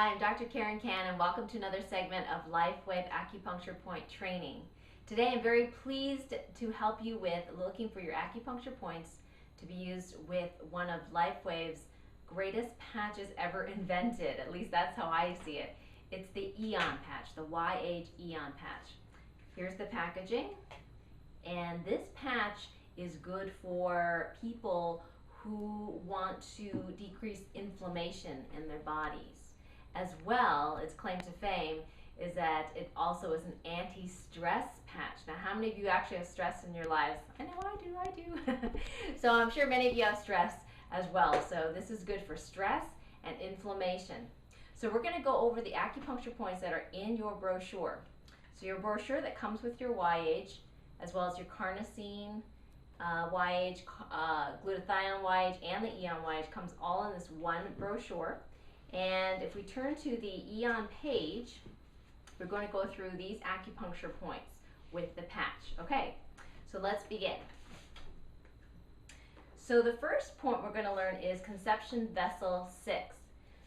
Hi, I'm Dr. Karen Can, and welcome to another segment of LifeWave Acupuncture Point Training. Today I'm very pleased to help you with looking for your acupuncture points to be used with one of LifeWave's greatest patches ever invented. At least that's how I see it. It's the Aeon patch, the YH Aeon patch. Here's the packaging, and this patch is good for people who want to decrease inflammation in their bodies. As well, its claim to fame is that it also is an anti-stress patch. Now, how many of you actually have stress in your lives? I know I do. So I'm sure many of you have stress as well. So this is good for stress and inflammation. So we're going to go over the acupuncture points that are in your brochure. So your brochure that comes with your YH, as well as your carnosine, YH, glutathione YH, and the Aeon YH comes all in this one brochure. And if we turn to the Aeon page, we're going to go through these acupuncture points with the patch. Okay, so let's begin. So the first point we're going to learn is conception vessel 6.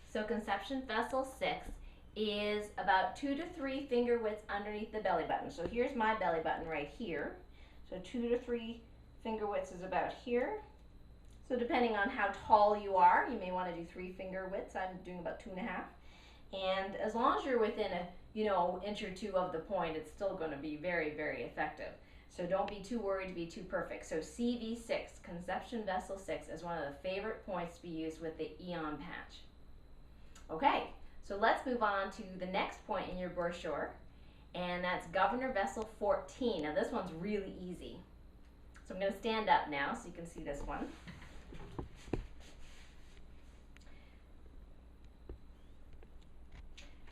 So conception vessel 6 is about 2 to 3 finger widths underneath the belly button. So here's my belly button right here. So 2 to 3 finger widths is about here. So depending on how tall you are, you may want to do 3 finger widths. I'm doing about 2.5. And as long as you're within a inch or 2 of the point, it's still going to be very, very effective. So don't be too worried to be too perfect. So CV6, conception vessel 6, is one of the favorite points to be used with the Aeon patch. Okay, so let's move on to the next point in your brochure, and that's governor vessel 14. Now this one's really easy. So I'm going to stand up now so you can see this one.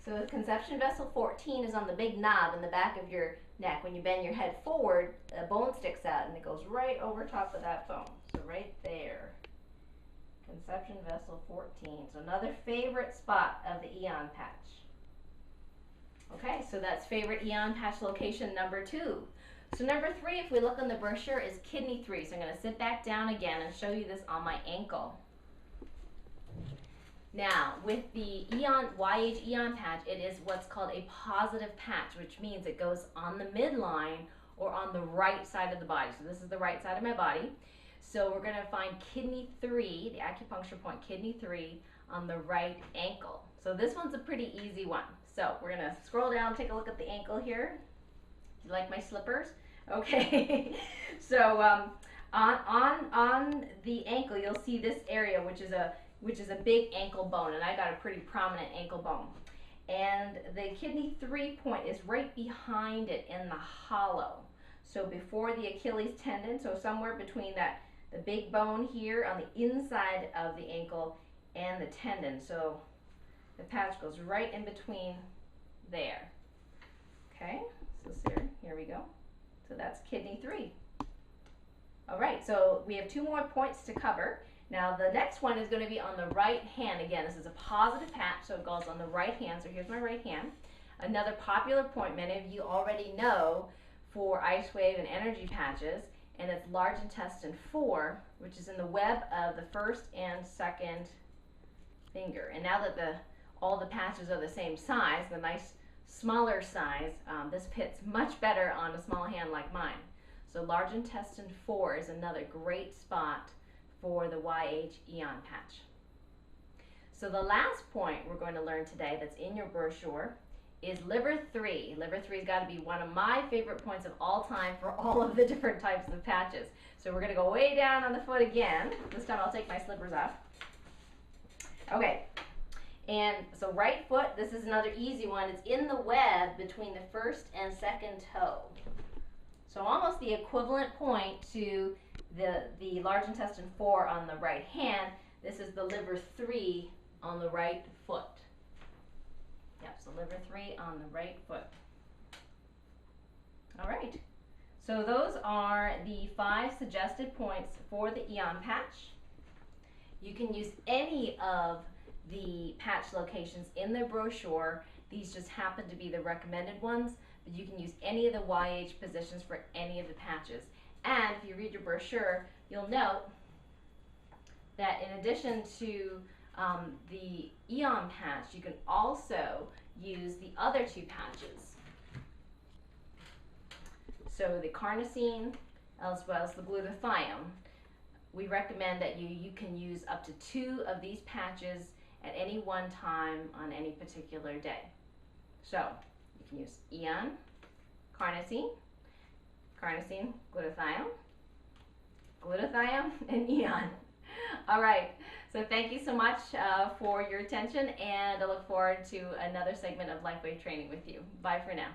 So conception vessel 14 is on the big knob in the back of your neck. When you bend your head forward, a bone sticks out and it goes right over top of that bone. So right there. Conception vessel 14. So another favorite spot of the Aeon patch. Okay, so that's favorite Aeon patch location number 2. So number 3, if we look on the brochure, is kidney 3. So I'm going to sit back down again and show you this on my ankle. Now, with the YH Aeon patch, it is what's called a positive patch, which means it goes on the midline or on the right side of the body. So this is the right side of my body. So we're going to find kidney 3, the acupuncture point kidney 3, on the right ankle. So this one's a pretty easy one. So we're going to scroll down, take a look at the ankle here. Do you like my slippers? Okay. So on the ankle, you'll see this area, which is a big ankle bone, and I got a pretty prominent ankle bone. And the kidney 3 point is right behind it in the hollow. So before the Achilles tendon, so somewhere between the big bone here on the inside of the ankle and the tendon. So the patch goes right in between there. Okay, so here we go. So that's kidney 3. All right, so we have 2 more points to cover. Now the next one is going to be on the right hand. Again, this is a positive patch, so it goes on the right hand. So here's my right hand. Another popular point many of you already know for IceWave and energy patches, and it's large intestine 4, which is in the web of the first and second finger. And now that all the patches are the same size, the nice smaller size, this fits much better on a small hand like mine. So large intestine 4 is another great spot for the YH Aeon patch. So the last point we're going to learn today that's in your brochure is liver 3. Liver 3's got to be one of my favorite points of all time for all of the different types of patches. So we're going to go way down on the foot again. This time I'll take my slippers off. Okay, and so right foot, this is another easy one. It's in the web between the first and second toe. So almost the equivalent point to the large intestine 4 on the right hand. This is the liver 3 on the right foot. Yep, so liver 3 on the right foot. All right, so those are the 5 suggested points for the Aeon patch. You can use any of the patch locations in the brochure. These just happen to be the recommended ones, but you can use any of the YH positions for any of the patches. And if you read your brochure, you'll note that in addition to the Aeon patch, you can also use the other two patches. So the carnosine as well as the glutathione. We recommend that you can use up to 2 of these patches at any one time on any particular day. So you can use Aeon, carnosine, glutathione, and Aeon. All right, so thank you so much for your attention, and I look forward to another segment of LifeWave training with you. Bye for now.